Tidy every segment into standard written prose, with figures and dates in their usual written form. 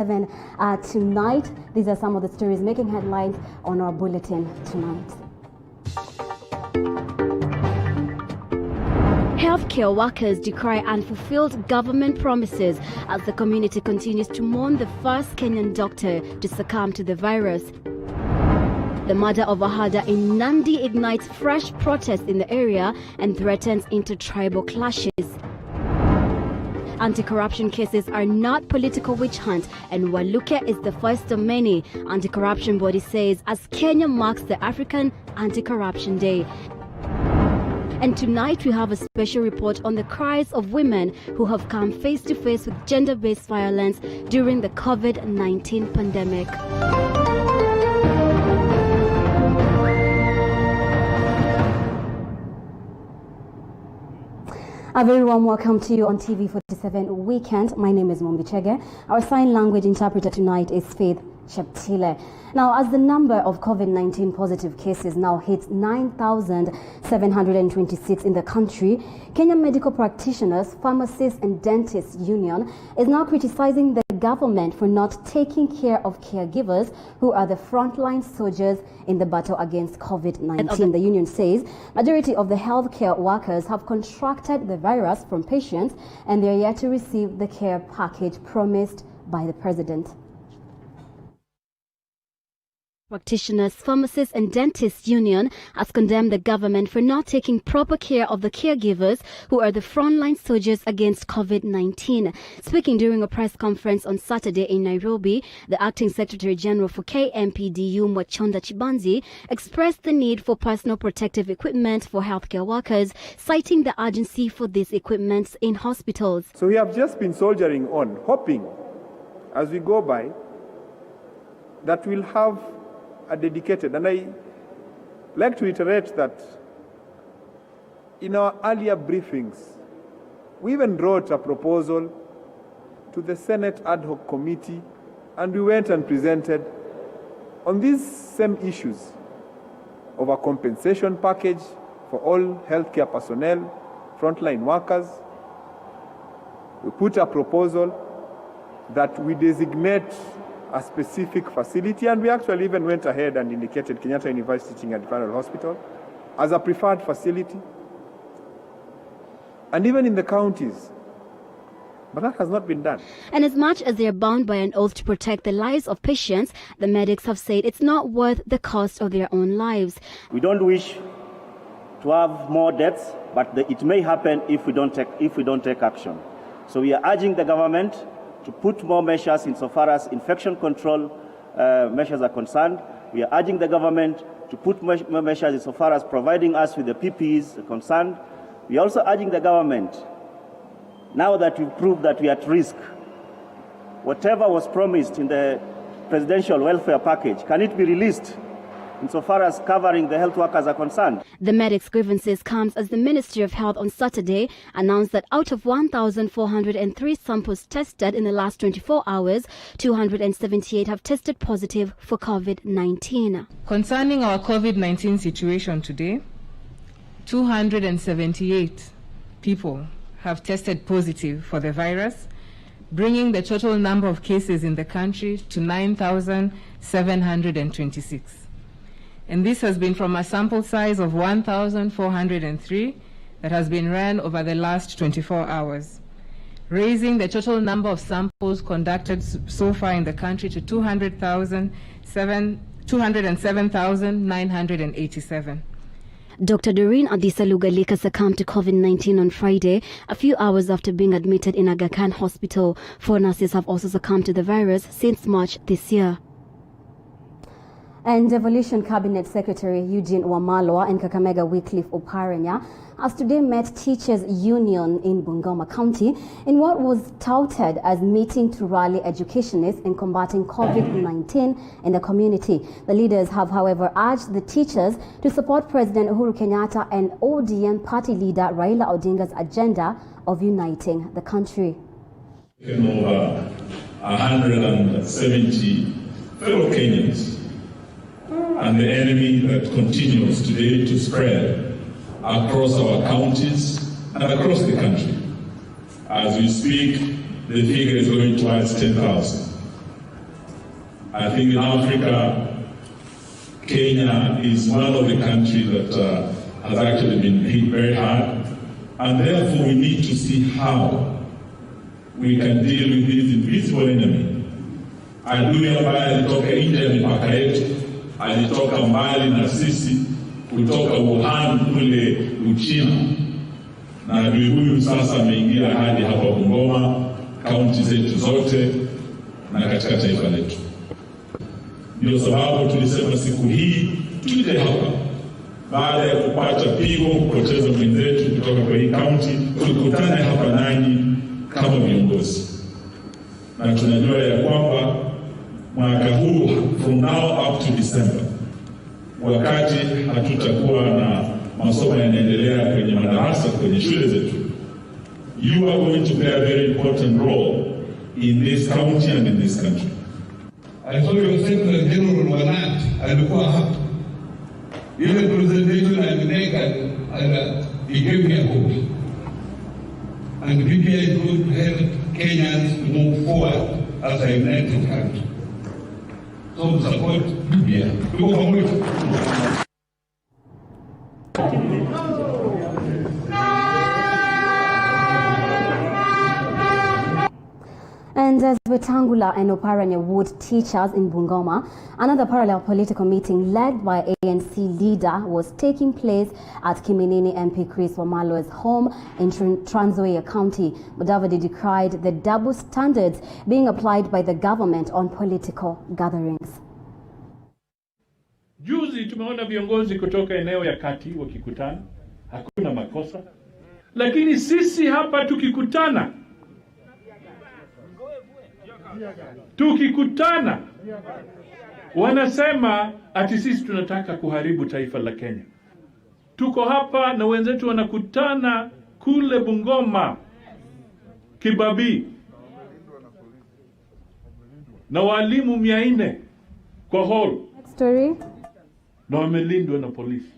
tonight. These are some of the stories making headlines on our bulletin tonight. Healthcare workers decry unfulfilled government promises as the community continues to mourn the first Kenyan doctor to succumb to the virus. The murder of Ahada in Nandi ignites fresh protests in the area and threatens intertribal clashes. Anti-corruption cases are not political witch hunt, and Waluke is the first of many, anti-corruption body says, as Kenya marks the African Anti-Corruption Day. And tonight we have a special report on the cries of women who have come face to face with gender-based violence during the COVID-19 pandemic. A very warm welcome to you on TV47 Weekend. My name is Mombi Chege. Our sign language interpreter tonight is Faith Sheptile. Now, as the number of COVID-19 positive cases now hits 9,726 in the country, Kenyan Medical Practitioners, Pharmacists and Dentists Union is now criticizing the government for not taking care of caregivers who are the frontline soldiers in the battle against COVID-19. The union says majority of the healthcare workers have contracted the virus from patients and they are yet to receive the care package promised by the president. Practitioners, Pharmacists and Dentists Union has condemned the government for not taking proper care of the caregivers who are the frontline soldiers against COVID-19. Speaking during a press conference on Saturday in Nairobi, the Acting Secretary General for KMPDU, Mwachonda Chibanzi, expressed the need for personal protective equipment for healthcare workers, citing the urgency for these equipments in hospitals. So we have just been soldiering on, hoping as we go by that we'll have a dedicated, and I like to iterate that in our earlier briefings, we even wrote a proposal to the Senate Ad Hoc Committee, and we went and presented on these same issues of a compensation package for all healthcare personnel, frontline workers. We put a proposal that we designate a specific facility, and we actually even went ahead and indicated Kenyatta University Teaching and Referral Hospital as a preferred facility, and even in the counties. But that has not been done. And as much as they are bound by an oath to protect the lives of patients, the medics have said it's not worth the cost of their own lives. We don't wish to have more deaths, but it may happen if we don't take action. So we are urging the government to put more measures insofar as infection control measures are concerned. We are urging the government to put more measures insofar as providing us with the PPEs concerned. We are also urging the government, now that we've proved that we are at risk, whatever was promised in the presidential welfare package, can it be released insofar as covering the health workers are concerned? The medics' grievances comes as the Ministry of Health on Saturday announced that out of 1,403 samples tested in the last 24 hours, 278 have tested positive for COVID-19. Concerning our COVID-19 situation today, 278 people have tested positive for the virus, bringing the total number of cases in the country to 9,726. And this has been from a sample size of 1,403 that has been ran over the last 24 hours, raising the total number of samples conducted so far in the country to 207,987. Dr. Doreen Adisa Lugalika succumbed to COVID-19 on Friday, a few hours after being admitted in Aga Khan Hospital. 4 nurses have also succumbed to the virus since March this year. And Devolution Cabinet Secretary Eugene Wamalwa and Kakamega Wycliffe Oparanya has today met Teachers Union in Bungoma County in what was touted as meeting to rally educationists in combating COVID-19 in the community. The leaders have, however, urged the teachers to support President Uhuru Kenyatta and ODM party leader Raila Odinga's agenda of uniting the country. Over 170 fellow Kenyans, and the enemy that continues today to spread across our counties and across the country. As we speak, the figure is going towards 10,000. I think in Africa, Kenya is one of the countries that has actually been hit very hard, and therefore we need to see how we can deal with this invisible enemy. Adui ambaye alitoka nje ya mipaka yetu, alitoka mbali na sisi, kutoka Wuhan kule Uchina, na adui huyu sasa ameingia hadi hapa Bungoma, kaunti zetu zote na katika taifa letu. Ndio sababu tulisema siku hii tuje hapa, baada ya kupata pigo, kupoteza mwenzetu kutoka kwa hii kaunti, tukutane hapa nanyi kama viongozi. Na tunajua ya kwamba mwaka huu, from now up to December, wakati hatutakuwa na masomo yanaendelea kwenye madarasa kwenye shule zetu, you are going to play a very important role in this county and in this country. I saw your Secretary General Wanat alikuwa hapa. Ile presentation alimeka and he gave me a hope. And BBI could help Kenyans to move forward as a united country. So support BBI. Tuko pamoja. And as Wetangula and Oparanya Wood teachers in Bungoma, another parallel political meeting led by ANC leader was taking place at Kiminini MP Chris Wamalo's home in Trans Nzoia County. Mudavadi decried the double standards being applied by the government on political gatherings. Juzi tumeona viongozi kutoka eneo ya kati wakikutana, hakuna makosa. Lakini sisi hapa tukikutana wanasema ati sisi tunataka kuharibu taifa la Kenya. Tuko hapa na wenzetu wanakutana kule Bungoma, Kibabii, na walimu 400 kwa hall. Story. Na wamelindwa na polisi.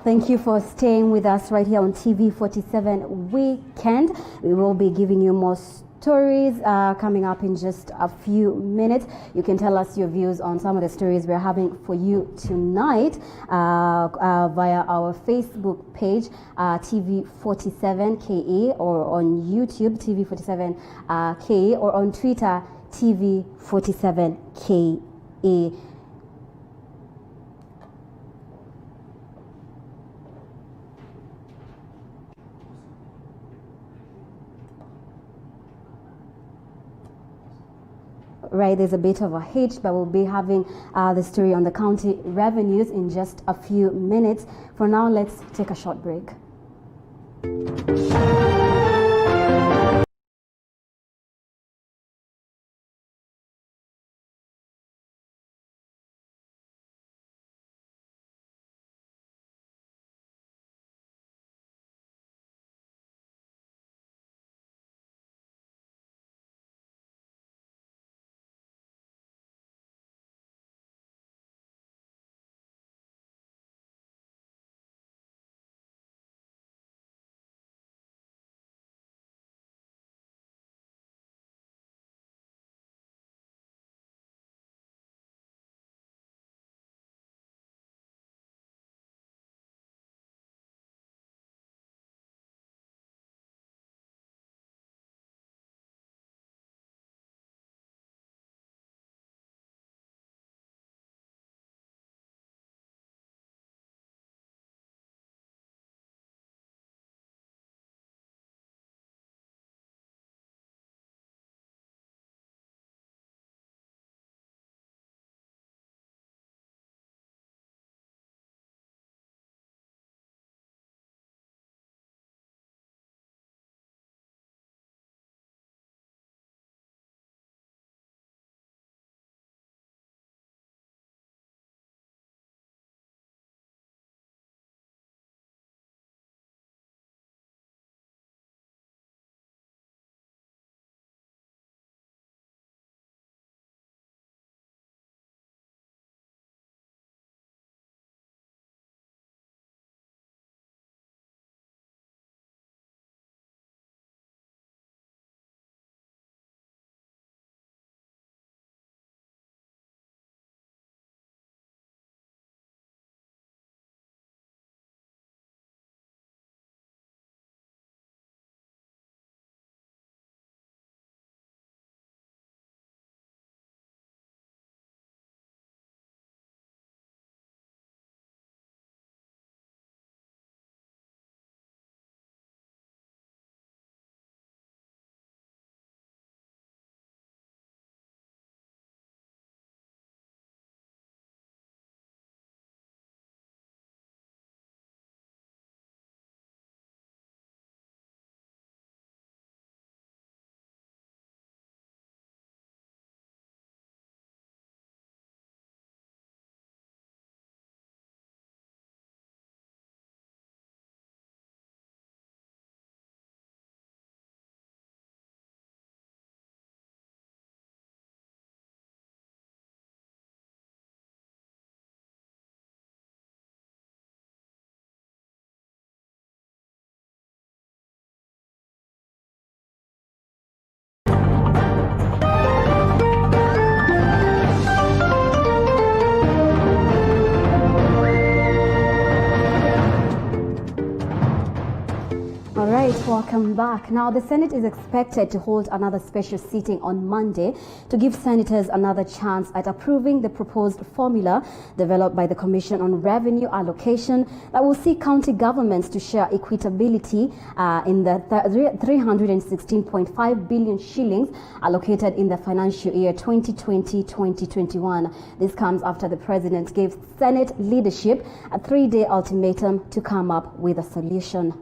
Thank you for staying with us right here on TV47 Weekend. We will be giving you more stories coming up in just a few minutes. You can tell us your views on some of the stories we're having for you tonight via our Facebook page, TV47KE, or on YouTube, TV47KE, or on Twitter, TV47KE. Right, there's a bit of a hitch, but we'll be having the story on the county revenues in just a few minutes. For now, let's take a short break. right, welcome back. Now, the Senate is expected to hold another special sitting on Monday to give senators another chance at approving the proposed formula developed by the Commission on Revenue Allocation that will see county governments to share equitability in the 316.5 billion shillings allocated in the financial year 2020-2021. This comes after the President gave Senate leadership a 3-day ultimatum to come up with a solution.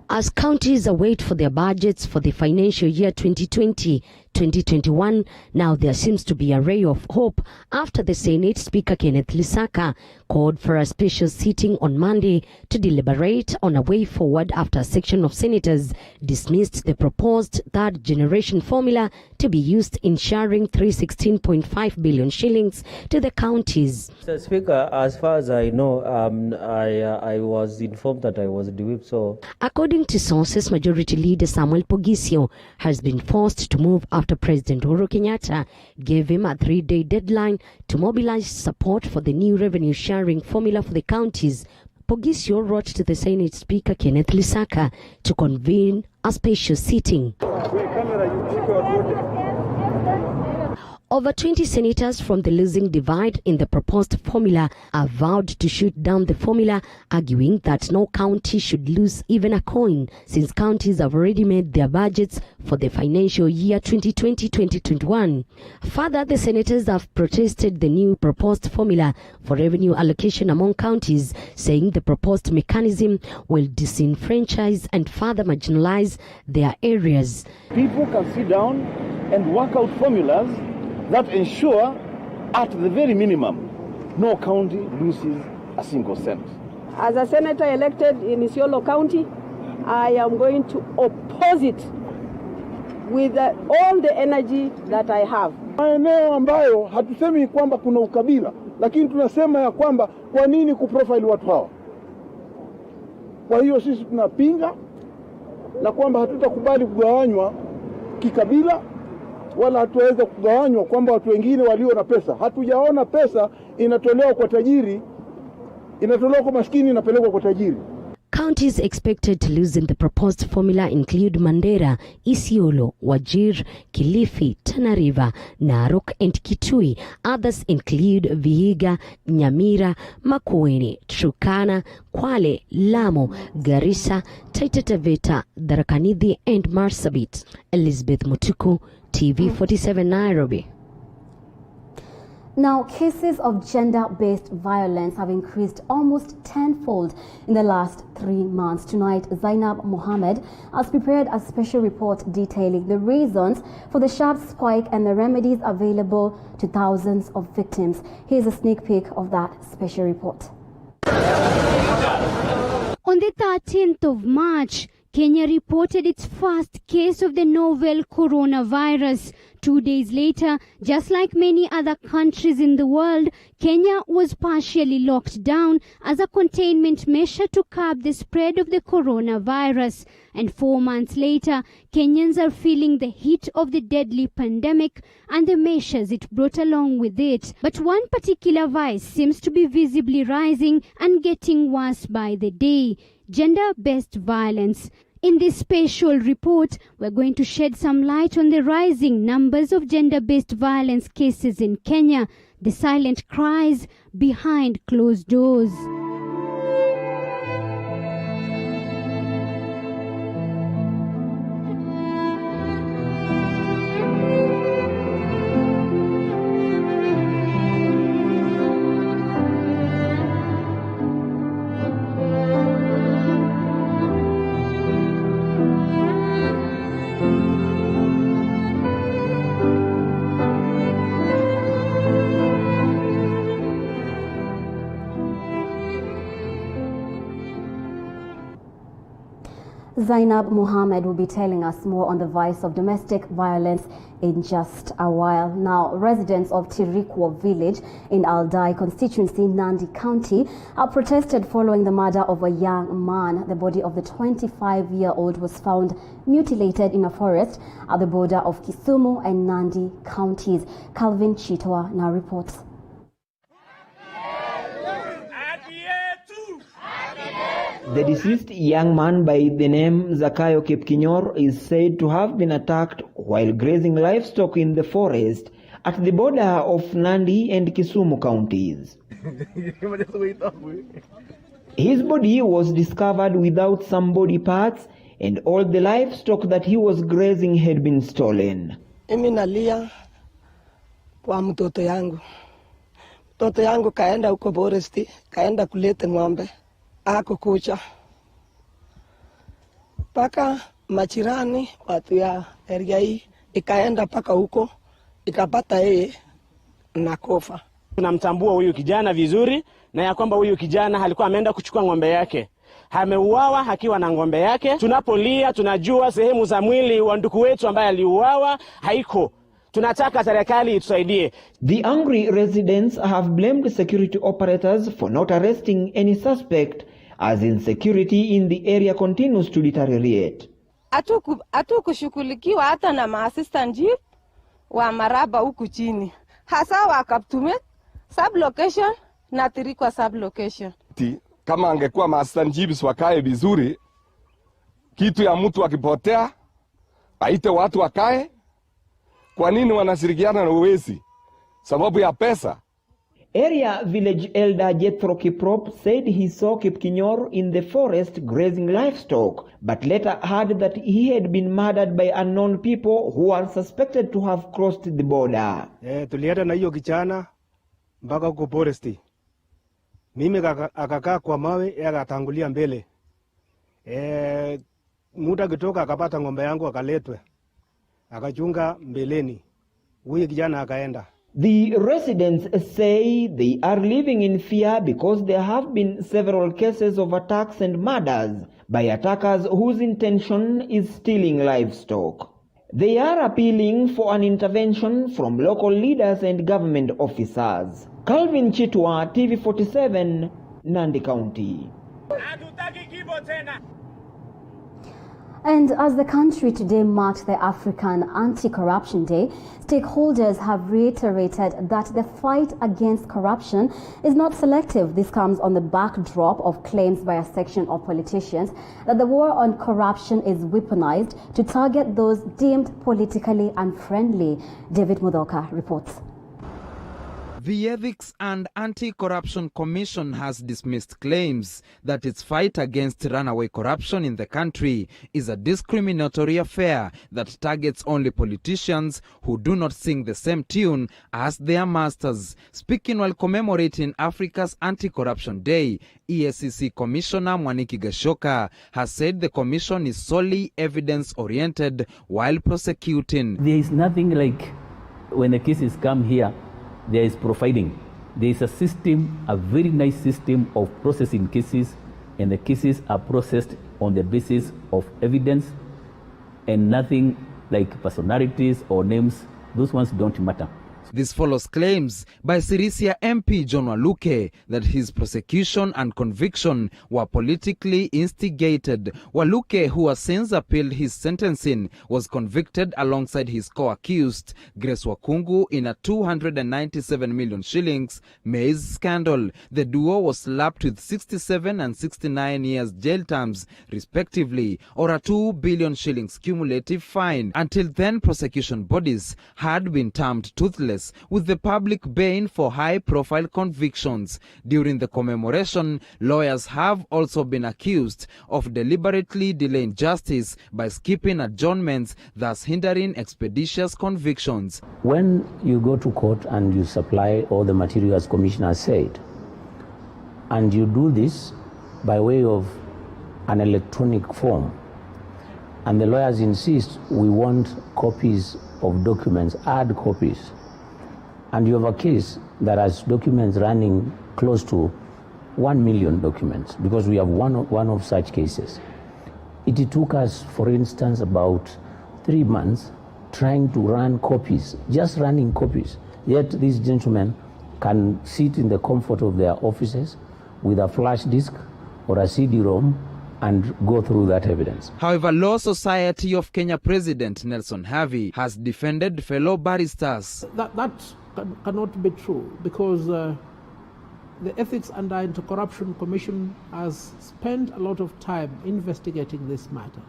As counties await for their budgets for the financial year 2020-2021, now there seems to be a ray of hope after the Senate Speaker Kenneth Lusaka called for a special sitting on Monday to deliberate on a way forward after a section of senators dismissed the proposed third-generation formula to be used in sharing 316.5 billion shillings to the counties. Mr. Speaker, as far as I know, I was informed that I was due, so... According to sources, Majority Leader Samuel Pogisio has been forced to move after President Uhuru Kenyatta gave him a 3-day deadline to mobilize support for the new revenue sharing formula for the counties. Pogisio wrote to the Senate Speaker Kenneth Lusaka to convene a special sitting. Over 20 senators from the losing divide in the proposed formula are vowed to shoot down the formula, arguing that no county should lose even a coin since counties have already made their budgets for the financial year 2020-2021. Further, the senators have protested the new proposed formula for revenue allocation among counties, saying the proposed mechanism will disenfranchise and further marginalize their areas. People can sit down and work out formulas that ensure, at the very minimum, no county loses a single cent. As a senator elected in Isiolo County, I am going to oppose it with all the energy that I have. Maeneo ambayo hatusemi kwamba kuna ukabila, lakini tunasema ya kwamba kwa nini kuprofile watu hawa. Kwa hiyo sisi tunapinga na kwamba hatutakubali kugawanywa kikabila, wala hatuweza kugawanywa kwamba watu wengine walio na pesa. Hatujaona pesa inatolewa kwa tajiri, inatolewa kwa maskini, inapelekwa kwa tajiri. Counties expected to lose in the proposed formula include Mandera, Isiolo, Wajir, Kilifi, Tana River, Narok and Kitui. Others include Vihiga, Nyamira, Makueni, Turkana, Kwale, Lamu, Garissa, Taita Taveta, Tharaka Nithi and Marsabit. Elizabeth Mutuku, TV47 Nairobi. Now, cases of gender-based violence have increased almost tenfold in the last 3 months. Tonight, Zainab Mohammed has prepared a special report detailing the reasons for the sharp spike and the remedies available to thousands of victims. Here's a sneak peek of that special report. On the 13th of March, Kenya reported its first case of the novel coronavirus. 2 days later, just like many other countries in the world, Kenya was partially locked down as a containment measure to curb the spread of the coronavirus. And 4 months later, Kenyans are feeling the heat of the deadly pandemic and the measures it brought along with it. But one particular vice seems to be visibly rising and getting worse by the day: gender-based violence. In this special report, we're going to shed some light on the rising numbers of gender-based violence cases in Kenya, the silent cries behind closed doors. Zainab Mohammed will be telling us more on the vice of domestic violence in just a while. Now, residents of Tirikwa village in Aldai constituency, Nandi County, are protested following the murder of a young man. The body of the 25-year-old was found mutilated in a forest at the border of Kisumu and Nandi counties. Calvin Chitwa now reports. The deceased young man by the name Zakayo Kipkinyor is said to have been attacked while grazing livestock in the forest at the border of Nandi and Kisumu counties. His body was discovered without some body parts, and all the livestock that he was grazing had been stolen. Mimi nalia kwa mtoto yangu. Mtoto yangu kaenda huko foresti, kaenda kuleta ng'ombe. Ako kucha. Paka machirani watu ya area hii ikaenda paka huko ikapata yeye na kofa. Tunamtambua huyu kijana vizuri na ya kwamba huyu kijana alikuwa ameenda kuchukua ng'ombe yake. Ameuawa akiwa na ng'ombe yake. Tunapolia tunajua sehemu za mwili wa ndugu wetu ambaye aliuawa haiko. Tunataka serikali itusaidie. The angry residents have blamed security operators for not arresting any suspect, as insecurity in the area continues to deteriorate. Hatukushughulikiwa hata na ma-assistant chief wa Maraba huku chini. Hasa wa Kaptumet, sub-location na Tirikwa sub-location. Kama angekuwa ma-assistant chiefs wakae vizuri, kitu ya mtu akipotea, aite watu wakae. Kwa nini wanashirikiana na uwezi? Sababu ya pesa. Area village elder Jethro Kiprop said he saw Kipkinyor in the forest grazing livestock, but later heard that he had been murdered by unknown people who are suspected to have crossed the border. Tulienda na hiyo kijana mpaka huko foresti. Mimi akakaa kwa mawe, yeye akatangulia mbele. Muda kitoka akapata ng'ombe yangu akaletwe. Akachunga mbeleni. Huyo kijana akaenda. The residents say they are living in fear because there have been several cases of attacks and murders by attackers whose intention is stealing livestock. They are appealing for an intervention from local leaders and government officers. Calvin Chitwa, TV47, Nandi County. And as the country today marked the African Anti-Corruption Day, stakeholders have reiterated that the fight against corruption is not selective. This comes on the backdrop of claims by a section of politicians that the war on corruption is weaponized to target those deemed politically unfriendly. David Mudoka reports. The Ethics and Anti-Corruption Commission has dismissed claims that its fight against runaway corruption in the country is a discriminatory affair that targets only politicians who do not sing the same tune as their masters. Speaking while commemorating Africa's Anti-Corruption Day, EACC Commissioner Mwaniki Gashoka has said the commission is solely evidence-oriented while prosecuting. There is nothing like when the cases come here, there is profiling. There is a system, a very nice system of processing cases, and the cases are processed on the basis of evidence and nothing like personalities or names. Those ones don't matter. This follows claims by Sirisia MP John Waluke that his prosecution and conviction were politically instigated. Waluke, who has since appealed his sentencing, was convicted alongside his co-accused, Grace Wakungu, in a 297 million shillings maize scandal. The duo was slapped with 67 and 69 years jail terms, respectively, or a 2 billion shillings cumulative fine. Until then, prosecution bodies had been termed toothless, with the public baying for high-profile convictions. During the commemoration, lawyers have also been accused of deliberately delaying justice by skipping adjournments, thus hindering expeditious convictions. When you go to court and you supply all the materials Commissioner said, and you do this by way of an electronic form, and the lawyers insist we want copies of documents, hard copies, and you have a case that has documents running close to 1 million documents, because we have one of such cases. It took us, for instance, about 3 months trying to run copies, just running copies. Yet these gentlemen can sit in the comfort of their offices with a flash disk or a CD-ROM and go through that evidence. However, Law Society of Kenya President Nelson Havi has defended fellow barristers. That cannot be true, because the Ethics and Anti-Corruption Commission has spent a lot of time investigating this matter.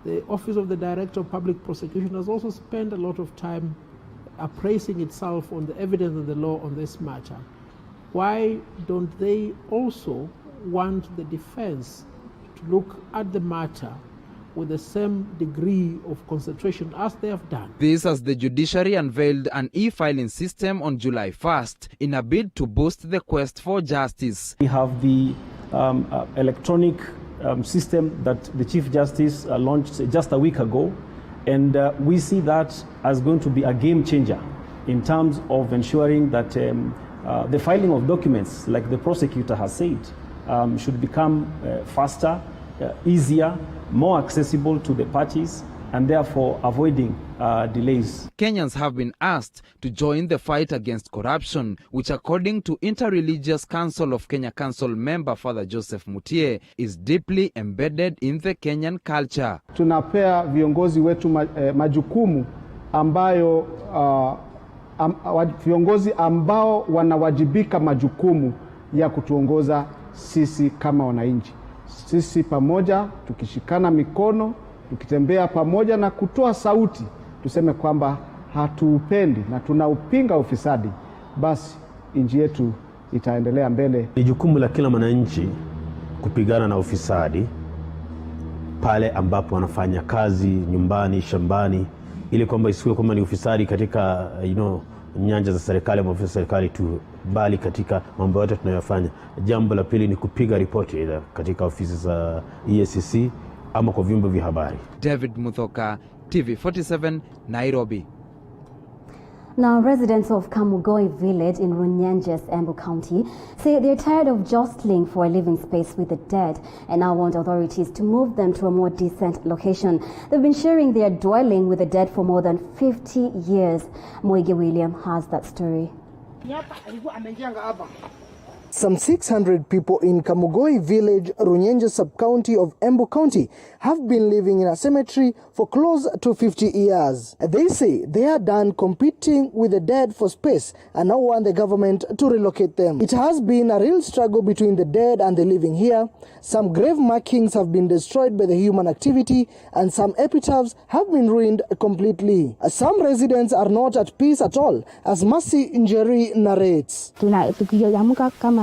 The Office of the Director of Public Prosecution has also spent a lot of time appraising itself on the evidence and the law on this matter. Why don't they also want the defense to look at the matter with the same degree of concentration as they have done? This as the judiciary unveiled an e-filing system on July 1st in a bid to boost the quest for justice. We have the electronic system that the Chief Justice launched just a week ago, and we see that as going to be a game changer in terms of ensuring that the filing of documents, like the prosecutor has said, should become faster, easier, more accessible to the parties, and therefore avoiding delays. Kenyans have been asked to join the fight against corruption, which according to Interreligious Council of Kenya Council member Father Joseph Mutie, is deeply embedded in the Kenyan culture. Tunapea viongozi wetu majukumu ambayo viongozi ambao wanawajibika majukumu ya kutuongoza sisi kama wananchi. Sisi pamoja tukishikana mikono, tukitembea pamoja na kutoa sauti, tuseme kwamba hatuupendi na tunaupinga ufisadi, basi nchi yetu itaendelea mbele. Ni jukumu la kila mwananchi kupigana na ufisadi pale ambapo wanafanya kazi nyumbani, shambani, ili kwamba isiwe kwamba ni ufisadi katika nyanja za serikali ama ofisi za serikali tu, bali katika mambo yote tunayofanya. Jambo la pili ni kupiga ripoti katika ofisi za EACC ama kwa vyombo vya habari. David Muthoka, TV47, Nairobi. Now, residents of Kamugoi village in Runyenjes, Embu County, say they're tired of jostling for a living space with the dead and now want authorities to move them to a more decent location. They've been sharing their dwelling with the dead for more than 50 years. Moige William has that story. Some 600 people in Kamugoi village, Runyenjes sub-county of Embu County, have been living in a cemetery for close to 50 years. They say they are done competing with the dead for space and now want the government to relocate them. It has been a real struggle between the dead and the living here. Some grave markings have been destroyed by the human activity and some epitaphs have been ruined completely. Some residents are not at peace at all, as Mercy Njeri narrates.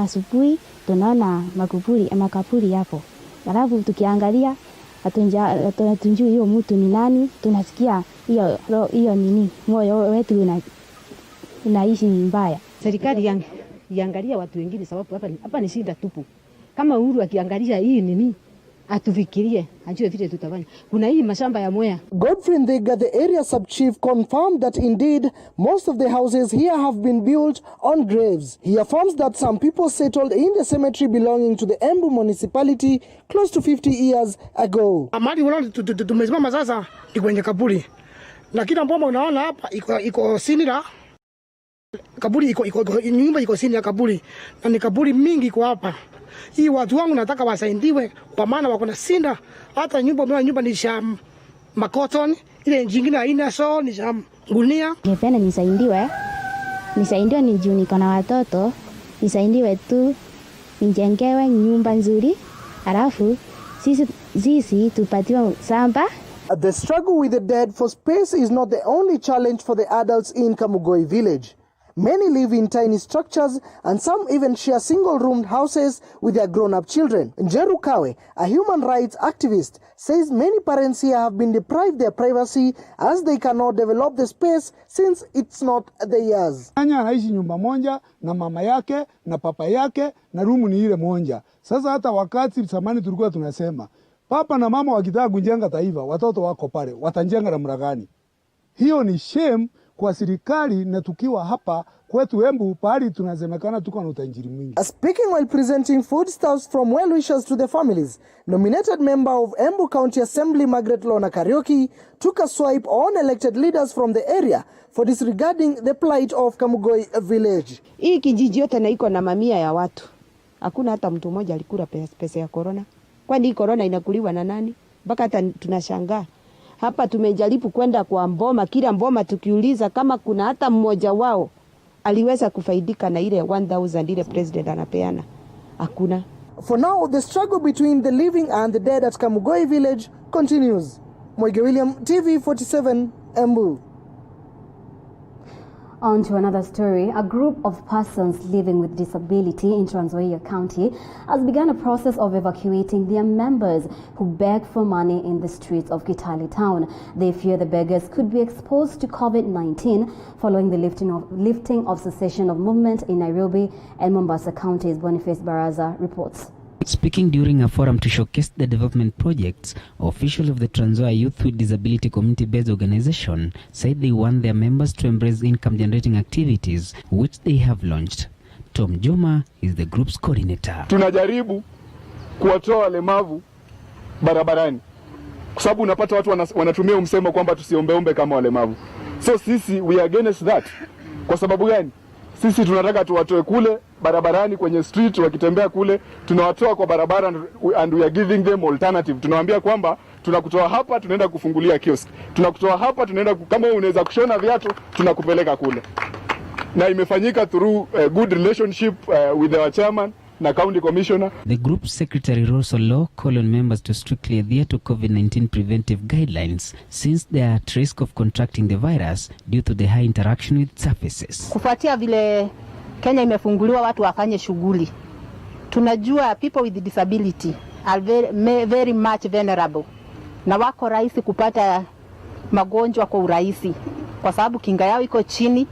Asubuhi tunaona makaburi hapo, alafu tukiangalia hatunjui hiyo mtu ni nani, tunasikia hiyo nini, moyo wetu unaishi mbaya. Serikali iangalia watu wengine, sababu hapa ni shida tupu. Kama Uhuru akiangalia hii nini, atufikirie ajue vile tutafanya. Kuna hii mashamba ya Mwea. Godfrey Ndhiga, the area sub-chief, confirmed that indeed most of the houses here have been built on graves. He affirms that some people settled in the cemetery belonging to the Embu municipality close to 50 years ago. Amadi tumesimama sasa iko kwenye kaburi. Na kila mboma unaona hapa iko sinira. Kaburi nyumba iko sini ya kaburi. Na ni kaburi mingi iko hapa. Hii watu wangu nataka wasaidiwe kwa maana wako na sinda. Hata nyumba ni sha makoton, ile nyingine haina so ni sha gunia. Ningependa nisaidiwe ni juu niko na watoto, nisaidiwe tu nijengewe nyumba nzuri, alafu sisi tupatiwe samba. The struggle with the dead for space is not the only challenge for the adults in Kamugoi village. Many live in tiny structures and some even share single-roomed houses with their grown-up children. Njeru Kawe, a human rights activist, says many parents here have been deprived their privacy as they cannot develop the space since it's not theirs. Anya anaishi nyumba moja na mama yake na papa yake na rumu ni ile moja. Sasa hata wakati zamani tulikuwa tunasema papa na mama wakitaka kujenga taifa, watoto wako pale, watajenga namna gani? Hiyo ni shame kwa serikali, na tukiwa hapa kwetu Embu pahali tunasemekana tuko na utajiri mwingi. Speaking while presenting foodstuffs from well-wishers to the families, nominated member of Embu County Assembly Margaret Lona Kariuki took a swipe on elected leaders from the area for disregarding the plight of Kamugoi village. Hii kijiji yote na iko na mamia ya watu. Hakuna hata mtu mmoja alikula pesa ya corona. Kwani corona inakuliwa na nani? Mpaka hata tunashangaa. Hapa tumejaribu kwenda kwa mboma, kila mboma tukiuliza kama kuna hata mmoja wao aliweza kufaidika na ile 1000 ile president anapeana? Hakuna. For now, the struggle between the living and the dead at Kamugoi village continues. Moige William, TV47, Embu. On to another story. A group of persons living with disability in Trans Nzoia County has begun a process of evacuating their members who beg for money in the streets of Kitale town. They fear the beggars could be exposed to COVID-19 following the lifting of cessation of movement in Nairobi and Mombasa counties. Boniface Baraza reports. Speaking during a forum to showcase the development projects, officials of the Trans Nzoia Youth with Disability Community-Based Organization said they want their members to embrace income-generating activities, which they have launched. Tom Joma is the group's coordinator. Tunajaribu kuwatoa walemavu barabarani, kwa sababu unapata watu wanatumia msemo kwamba tusiombeombe kama walemavu. So sisi we are against that. Kwa sababu gani? Sisi tunataka tuwatoe kule barabarani kwenye street, wakitembea kule tunawatoa kwa barabara and we are giving them alternative. Tunawaambia kwamba tunakutoa hapa tunaenda kufungulia kiosk. Tunakutoa hapa tunaenda kama unaweza kushona viatu tunakupeleka kule. Na imefanyika through good relationship with our chairman na county commissioner. The group secretary Rosso Law called on members to strictly adhere to COVID-19 preventive guidelines since they are at risk of contracting the virus due to the high interaction with surfaces. Kufuatia vile Kenya imefunguliwa watu wafanye shughuli. Tunajua people with disability are very much vulnerable. Na wako rahisi kupata magonjwa kwa urahisi kwa sababu kinga yao iko chini.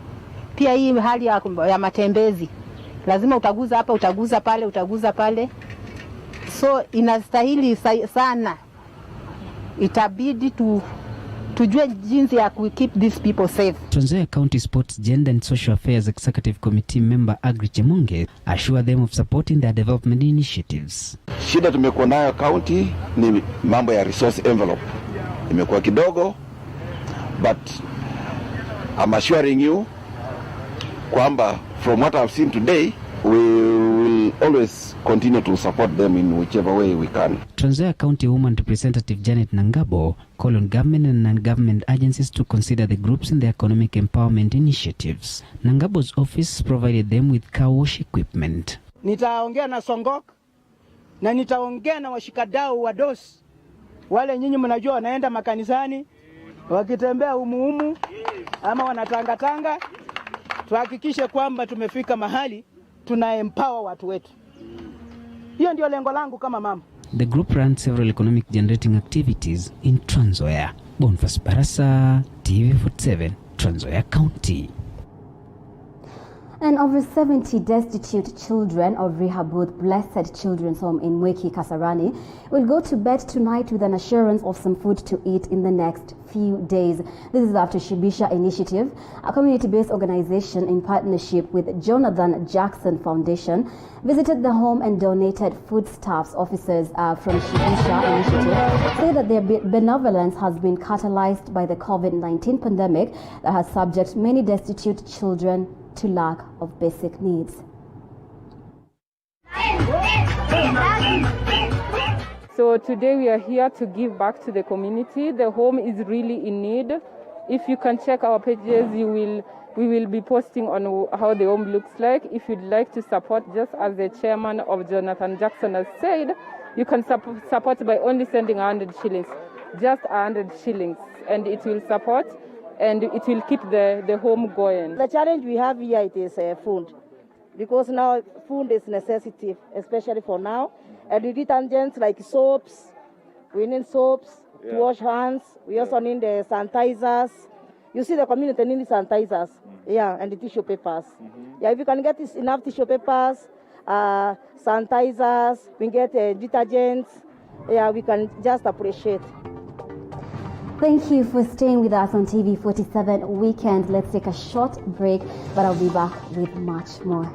Pia hii hali ya matembezi. Lazima utaguza hapa, utaguza pale, utaguza pale. So inastahili sana. Itabidi tujue jinsi ya keep these people safe. Trans Nzoia County Sports, Gender and Social Affairs Executive Committee member Agri Chemunge assure them of supporting their development initiatives. Shida tumekuwa nayo county ni mambo ya resource envelope. Imekuwa kidogo, but I'm assuring you kwamba from what I've seen today, we will always continue to support them in whichever way we can. Trans Nzoia County Woman Representative Janet Nangabo called on government and non-government agencies to consider the groups in their economic empowerment initiatives. Nangabo's office provided them with car wash equipment. Nitaongea na Songok na nitaongea na washikadau wa DOS. Wale nyinyi mnajua wanaenda makanisani, wakitembea umuumu ama wanatangatanga. Tuhakikishe kwamba tumefika mahali tuna empower watu wetu. Hiyo ndio lengo langu kama mama. The group runs several economic generating activities in Trans Nzoia. Boniface Barasa, TV47, Trans Nzoia County. And over 70 destitute children of Rehab Booth Blessed Children's Home in Mweki, Kasarani will go to bed tonight with an assurance of some food to eat in the next few days. This is after Shibisha Initiative, a community-based organization in partnership with Jonathan Jackson Foundation, visited the home and donated foodstuffs. Officers from Shibisha Initiative say that their benevolence has been catalyzed by the COVID-19 pandemic that has subjected many destitute children to lack of basic needs. So today we are here to give back to the community. The home is really in need. If you can check our pages, we will be posting on how the home looks like. If you'd like to support, just as the chairman of Jonathan Jackson has said, you can support by only sending 100 shillings, just 100 shillings, and it will support and it will keep the home going. The challenge we have here it is food, because now food is necessity, especially for now. And the detergents like soaps, we need soaps to wash hands. We also need the sanitizers. You see the community needs sanitizers, and the tissue papers. Yeah, if you can get enough tissue papers, sanitizers, we get detergents. Yeah, we can just appreciate. Thank you for staying with us on TV47 Weekend. Let's take a short break, but I'll be back with much more.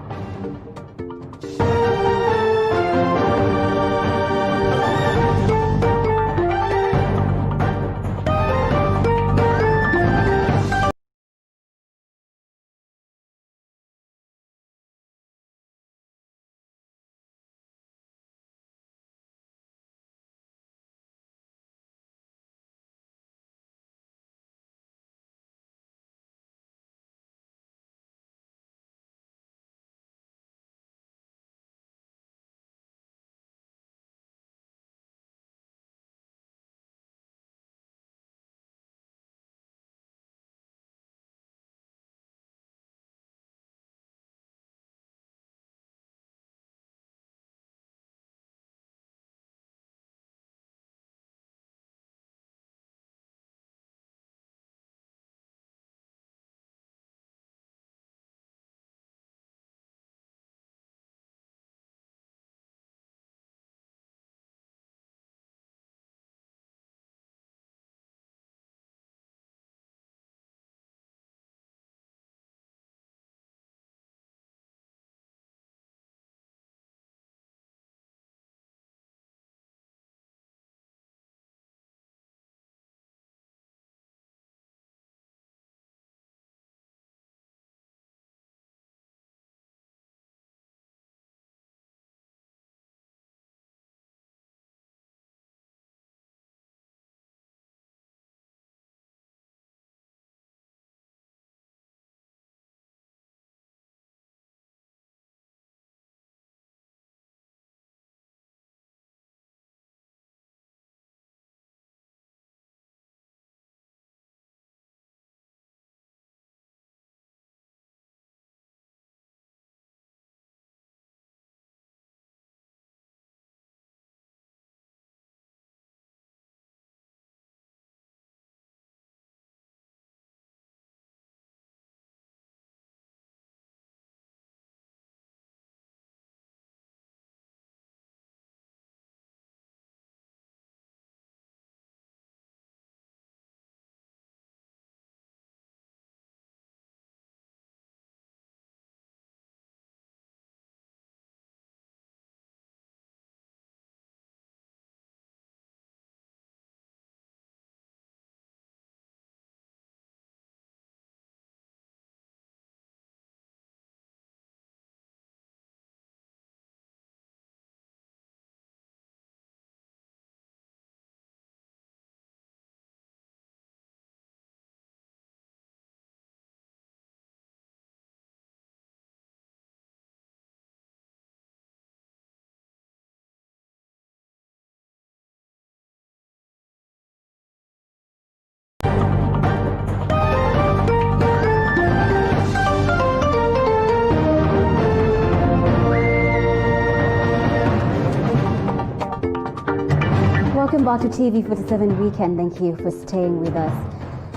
Welcome back to TV47 Weekend. Thank you for staying with us.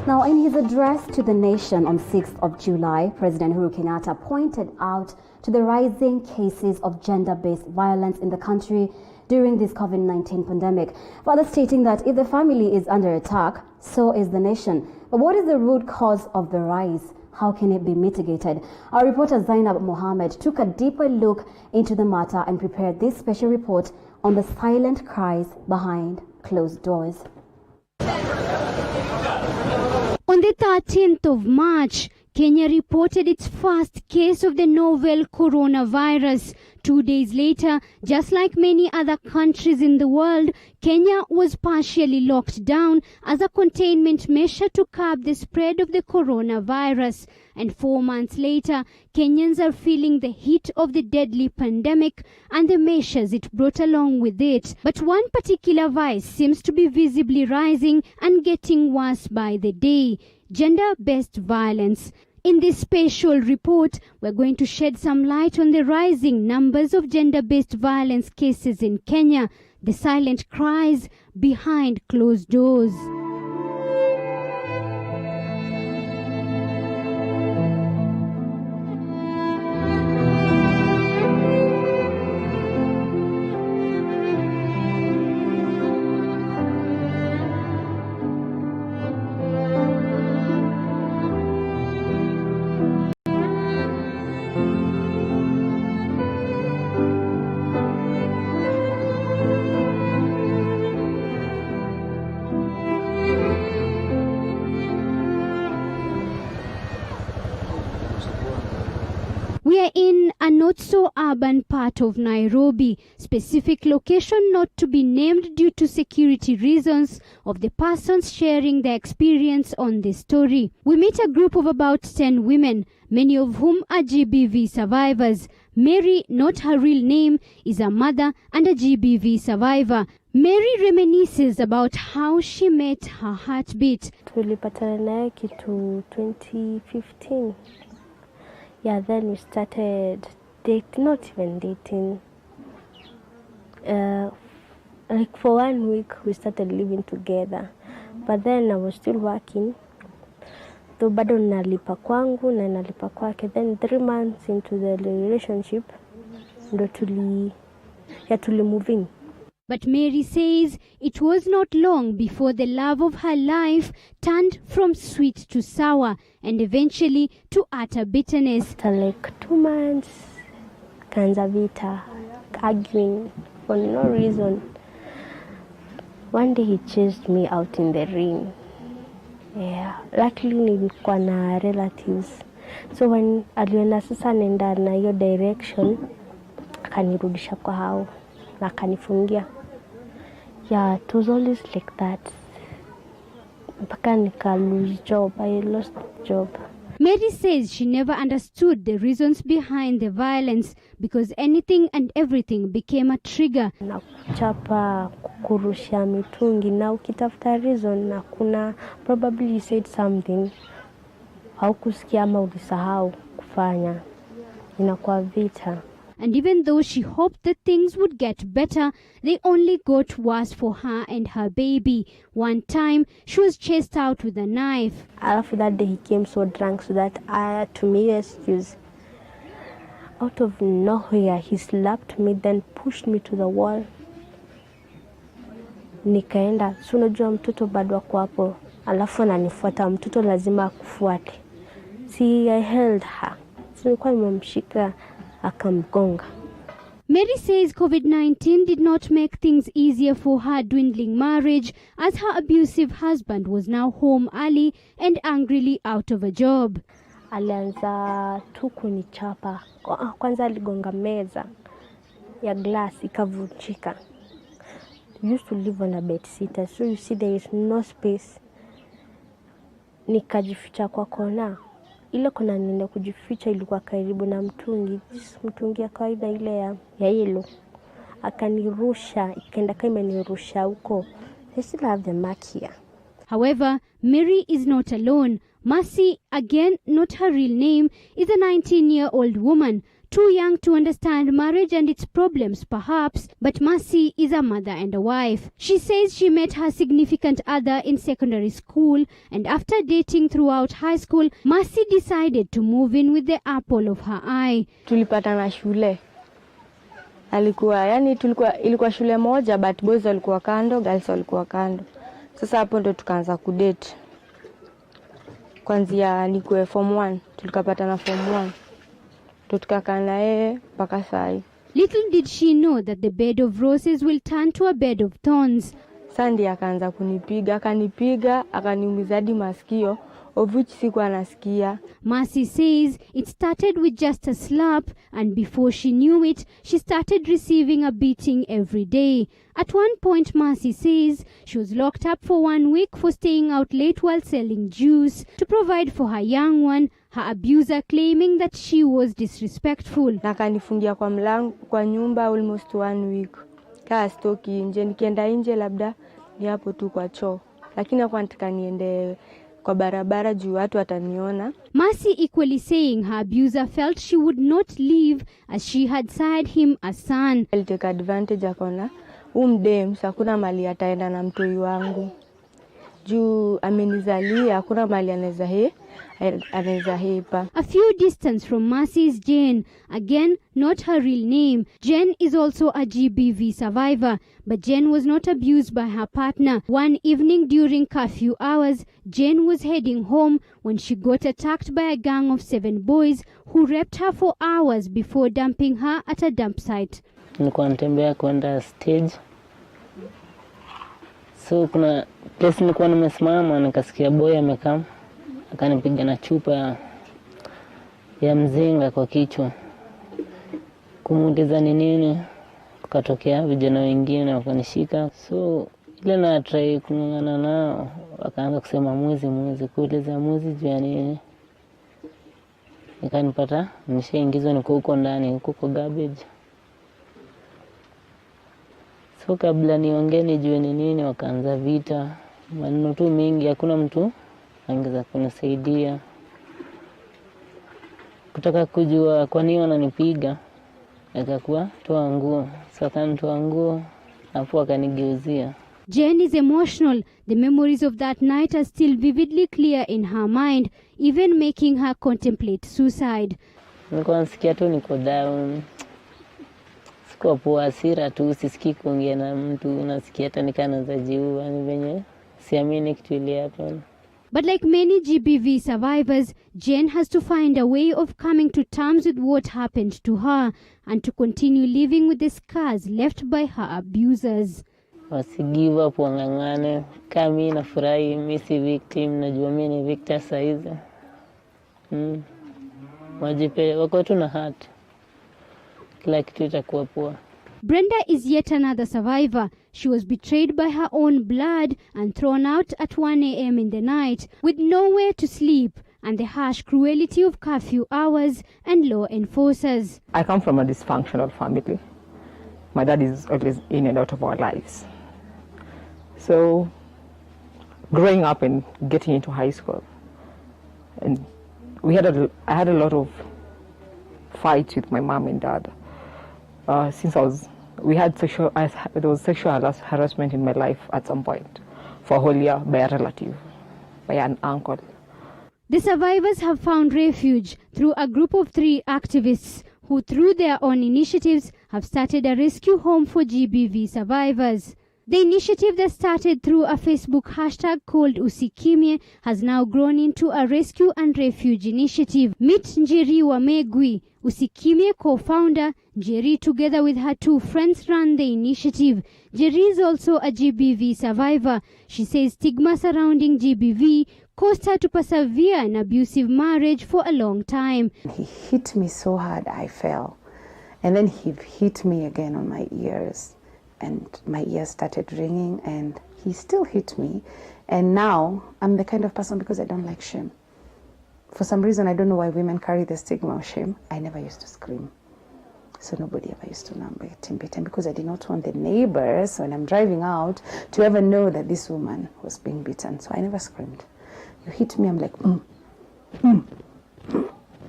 Now, in his address to the nation on 6th of July, President Uhuru Kenyatta pointed out to the rising cases of gender-based violence in the country during this COVID-19 pandemic, further stating that if the family is under attack, so is the nation. But what is the root cause of the rise? How can it be mitigated? Our reporter Zainab Mohammed took a deeper look into the matter and prepared this special report on the silent cries behind closed doors. On the 13th of March, Kenya reported its first case of the novel coronavirus. 2 days later, just like many other countries in the world, Kenya was partially locked down as a containment measure to curb the spread of the coronavirus. And 4 months later, Kenyans are feeling the heat of the deadly pandemic and the measures it brought along with it. But one particular vice seems to be visibly rising and getting worse by the day: gender-based violence. In this special report, we're going to shed some light on the rising numbers of gender-based violence cases in Kenya, the silent cries behind closed doors. We are in a not-so-urban part of Nairobi, specific location not to be named due to security reasons of the persons sharing their experience on this story. We meet a group of about 10 women, many of whom are GBV survivors. Mary, not her real name, is a mother and a GBV survivor. Mary reminisces about how she met her heartbeat. Tulipatana naye kitu 2015. Yeah, then we started dating, not even dating. Like for 1 week we started living together. But then I was still working. Though bado nalipa kwangu na nalipa kwake. Then 3 months into the relationship, ndo tuli moving. But Mary says it was not long before the love of her life turned from sweet to sour and eventually to utter bitterness. After like 2 months, kanza vita, arguing for no reason. One day he chased me out in the rain. Yeah, luckily nilikuwa na relatives. So when aliona sasa nenda na hiyo direction, akanirudisha kwa hao na akanifungia. Yeah, it was always like that. Mpaka nika lose job. I lost job. Mary says she never understood the reasons behind the violence because anything and everything became a trigger. Na kuchapa, kurusha mitungi, na ukitafuta reason na kuna probably you said something haukusikia ama ulisahau kufanya. Inakuwa vita. And even though she hoped that things would get better, they only got worse for her and her baby. One time, she was chased out with a knife. After that day, he came so drunk so that I had to make an excuse. Out of nowhere, he slapped me, then pushed me to the wall. Nikaenda, so unajua mtoto bado wako hapo. Alafu ananifuata, mtoto lazima akufuate. See, I held her. So nilikuwa nimemshika. Mary says COVID-19 did not make things easier for her dwindling marriage as her abusive husband was now home early and angrily out of a job. Alianza tu kunichapa. Kwanza aligonga meza ya glass ikavunjika. We used to live on a bed sitter, so you see there is no space. Nikajificha kwa kona. Ile kona nenda kujificha ilikuwa karibu na mtungi ya kawaida ile ya yellow. Akanirusha, ikaenda kama imenirusha huko. I still have the mark here. However, Mary is not alone. Mercy, again not her real name, is a 19-year-old woman. too young to understand marriage and its problems perhaps, but Mercy is a mother and a wife. She says she met her significant other in secondary school, and after dating throughout high school, Mercy decided to move in with the apple of her eye. Tulipatana shule. Ilikuwa shule moja, but boys walikuwa kando, girls walikuwa kando. Sasa hapo ndo tukaanza kudate. Kwanzia nikuwe form 1, tulikapatana form 1. Tukakaa na yeye mpaka sai. Little did she know that the bed of roses will turn to a bed of thorns. Sandy akaanza akanipiga, akaniumiza hadi masikio, of which sikuwa nasikia. Mercy says it started with just a slap, and before she knew it, she started receiving a beating every day. At one point, Mercy says she was locked up for 1 week for staying out late while selling juice to provide for her young one, her abuser claiming that she was disrespectful. Nakanifungia kwa nyumba almost 1 week. Kaa stoki nje, nikienda nje labda ni hapo tu kwa choo. Lakini hapo nataka niende kwa barabara juu watu wataniona. Mercy equally saying her abuser felt she would not leave as she had sired him a son. I'll take advantage akona mdem, hakuna mali ataenda na mtoi wangu. Juu amenizalia, hakuna mali anaweza hepa. A few distance from Mercy's Jane, again not her real name. Jane is also a GBV survivor, but Jane was not abused by her partner. One evening during curfew hours, Jane was heading home when she got attacked by a gang of 7 boys who raped her for hours before dumping her at a dump site. Nilikuwa natembea kwenda stage. So kuna place nilikuwa nimesimama, nikasikia boy amekaa akanipiga na chupa ya mzinga kwa kichwa. Kumuuliza ni nini, kukatokea vijana wengine wakanishika. So ile na try kung'ang'ana nao, wakaanza kusema mwizi, kuuliza mwizi juu ya nini. Nikanipata nishaingizwa niko huko ndani, huko garbage. So kabla niongee nijue ni nini, wakaanza vita. Maneno tu mingi, hakuna mtu angeza kunisaidia. Kutaka kujua kwa nini wananipiga, akakuwa toa nguo. Sasa nitoa nguo, hapo akanigeuzia. Jane is emotional. The memories of that night are still vividly clear in her mind, even making her contemplate suicide. Nilikuwa nasikia tu niko down. Sikuwa poa, hasira tu, sisikii kuongea na mtu, nasikia hata nikana za jiua, ni venye siamini kitu ile hapo. But like many GBV survivors, Jane has to find a way of coming to terms with what happened to her and to continue living with the scars left by her abusers. Wasigive up, wang'ang'ane. Kama mimi nafurahi, mimi si victim, najua mimi ni victor saizi. Wajipe, wako tu na heart. Kila kitu itakuwa poa. Brenda is yet another survivor. She was betrayed by her own blood and thrown out at 1 a.m. in the night with nowhere to sleep and the harsh cruelty of curfew hours and law enforcers. I come from a dysfunctional family. My dad is always in and out of our lives. So, growing up and getting into high school, and I had a lot of fights with my mom and dad. Since there was sexual harassment in my life at some point for a whole year by a relative, by an uncle. The survivors have found refuge through a group of 3 activists who, through their own initiatives, have started a rescue home for GBV survivors. The initiative that started through a Facebook hashtag called Usikimye has now grown into a rescue and refuge initiative. Meet Njeri Wamegwi, Usikimye co-founder. Njeri, together with her 2 friends, ran the initiative. Njeri is also a GBV survivor. She says stigma surrounding GBV caused her to persevere in abusive marriage for a long time. He hit me so hard I fell. And then he hit me again on my ears. And my ears started ringing, and he still hit me. And now I'm the kind of person, because I don't like shame. For some reason, I don't know why women carry the stigma of shame. I never used to scream. So nobody ever used to know I'm getting beaten, because I did not want the neighbors, when I'm driving out, to ever know that this woman was being beaten. So I never screamed. You hit me, I'm like,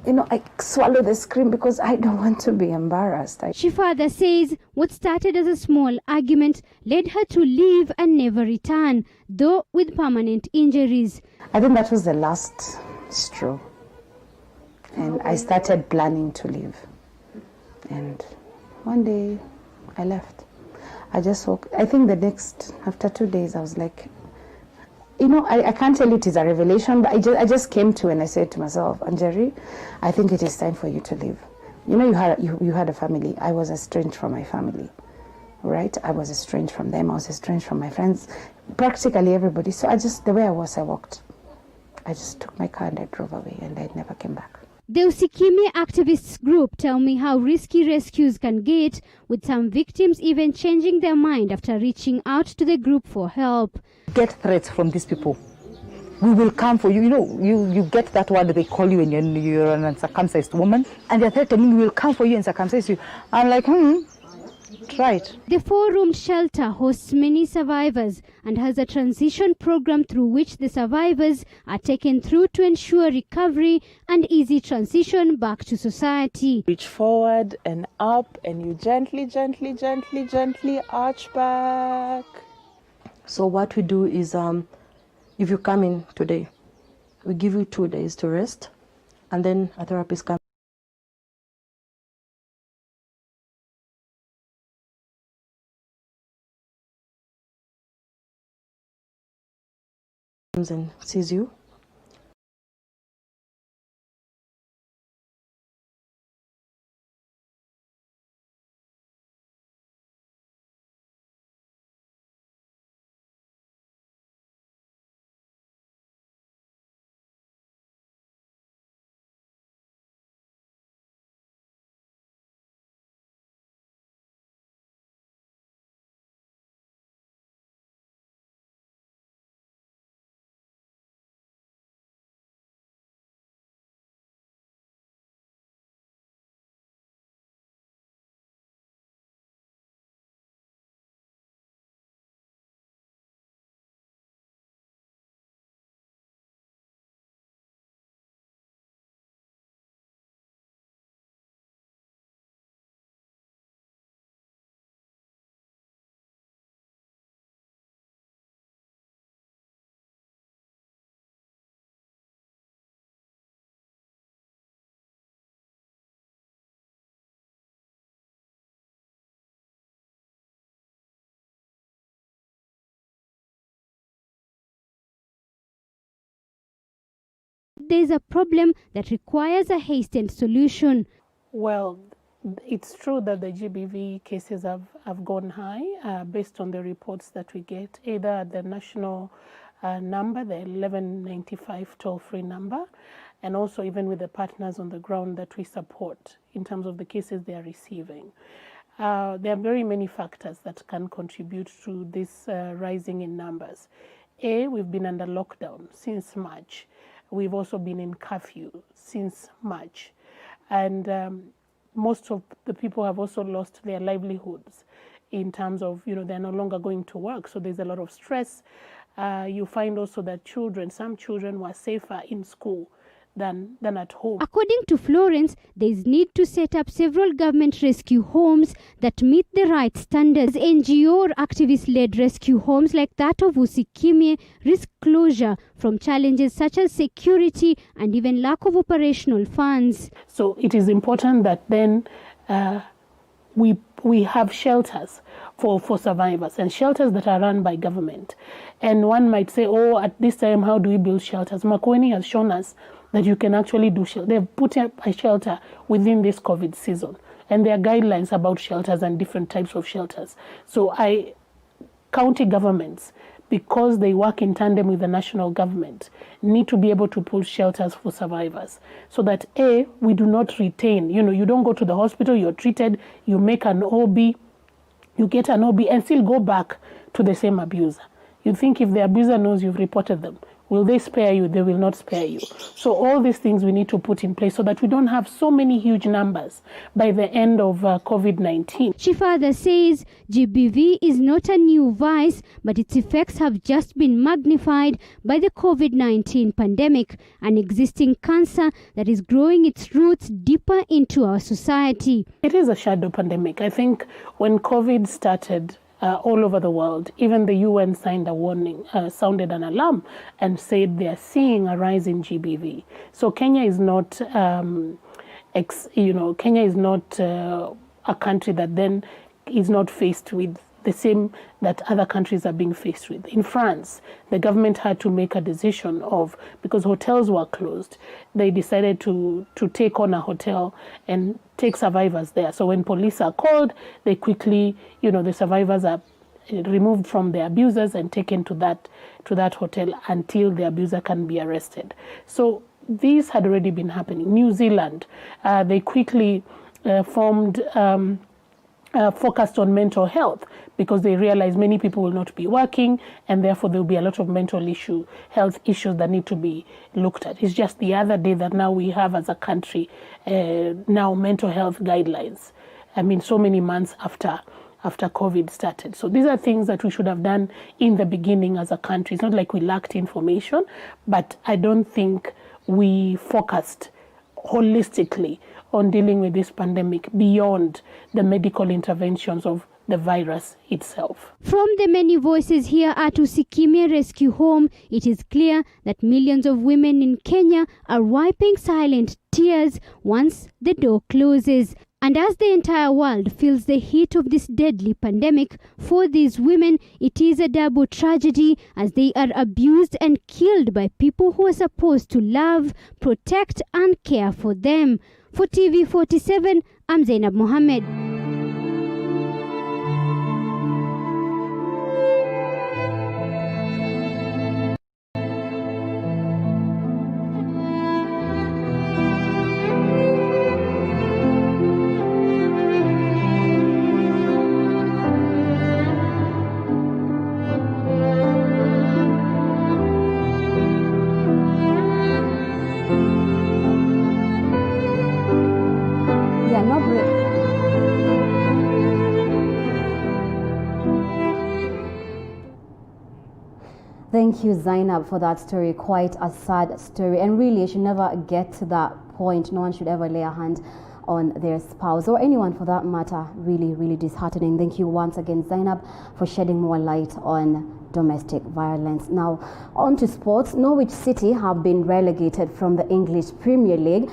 I swallow the scream because I don't want to be embarrassed. She further says what started as a small argument led her to leave and never return, though with permanent injuries. I think that was the last straw. And I started planning to leave. And one day I left. I just woke. I think after 2 days, I was like, I can't tell you it is a revelation, but I just came to and I said to myself, Anjari, I think it is time for you to leave. You had a family. I was estranged from my family, right? I was estranged from them. I was estranged from my friends, practically everybody. So the way I walked. I just took my car and I drove away and I never came back. The Usikimye activists group tell me how risky rescues can get, with some victims even changing their mind after reaching out to the group for help. Get threats from these people. We will come for you. You get that word they call you when you're an uncircumcised woman, and they're threatening we will come for you and circumcise you. I'm like, try it. The 4-room shelter hosts many survivors and has a transition program through which the survivors are taken through to ensure recovery and easy transition back to society. Reach forward and up, and you gently, gently, gently, gently arch back. So what we do is, if you come in today, we give you 2 days to rest, and then a therapist comes and sees you. There is a problem that requires a hastened solution. Well, it's true that the GBV cases have gone high based on the reports that we get, either at the national number, the 1195 toll-free number, and also even with the partners on the ground that we support in terms of the cases they are receiving. There are very many factors that can contribute to this rising in numbers. We've been under lockdown since March. We've also been in curfew since March. And most of the people have also lost their livelihoods in terms of, they're no longer going to work. So there's a lot of stress. You find also that some children were safer in school than at home. According to Florence, there is need to set up several government rescue homes that meet the right standards. NGO or activist-led rescue homes like that of Usikimye risk closure from challenges such as security and even lack of operational funds. So it is important that then we have shelters for survivors, and shelters that are run by government. And one might say, at this time, how do we build shelters? Makueni has shown us that you can actually do shelter. They've put up a shelter within this COVID season, and there are guidelines about shelters and different types of shelters. So county governments, because they work in tandem with the national government, need to be able to pull shelters for survivors so that we do not retain, you don't go to the hospital, you're treated, you make an OB, you get an OB and still go back to the same abuser. You think if the abuser knows you've reported them, will they spare you? They will not spare you. So all these things we need to put in place so that we don't have so many huge numbers by the end of COVID-19. She further says GBV is not a new vice, but its effects have just been magnified by the COVID-19 pandemic, an existing cancer that is growing its roots deeper into our society. It is a shadow pandemic. I think when COVID started, all over the world, even the UN signed a warning, sounded an alarm, and said they are seeing a rise in GBV. So Kenya is not, Kenya is not a country that then is not faced with the same that other countries are being faced with. In France, the government had to make a decision because hotels were closed, they decided to take on a hotel and take survivors there. So when police are called, they quickly, the survivors are removed from the abusers and taken to that hotel until the abuser can be arrested. So these had already been happening. New Zealand, they quickly formed focused on mental health because they realized many people will not be working and therefore there will be a lot of health issues that need to be looked at. It's just the other day that now we have as a country now mental health guidelines. I mean, so many months after COVID started. So these are things that we should have done in the beginning as a country. It's not like we lacked information, but I don't think we focused holistically on dealing with this pandemic beyond the medical interventions of the virus itself. From the many voices here at Usikimia Rescue Home, it is clear that millions of women in Kenya are wiping silent tears once the door closes. And as the entire world feels the heat of this deadly pandemic, for these women, it is a double tragedy as they are abused and killed by people who are supposed to love, protect, and care for them. For TV47, I'm Zainab Mohammed. Thank you, Zainab, for that story. Quite a sad story. And really, it should never get to that point. No one should ever lay a hand on their spouse or anyone for that matter. Really, really disheartening. Thank you once again, Zainab, for shedding more light on domestic violence. Now, on to sports. Norwich City have been relegated from the English Premier League.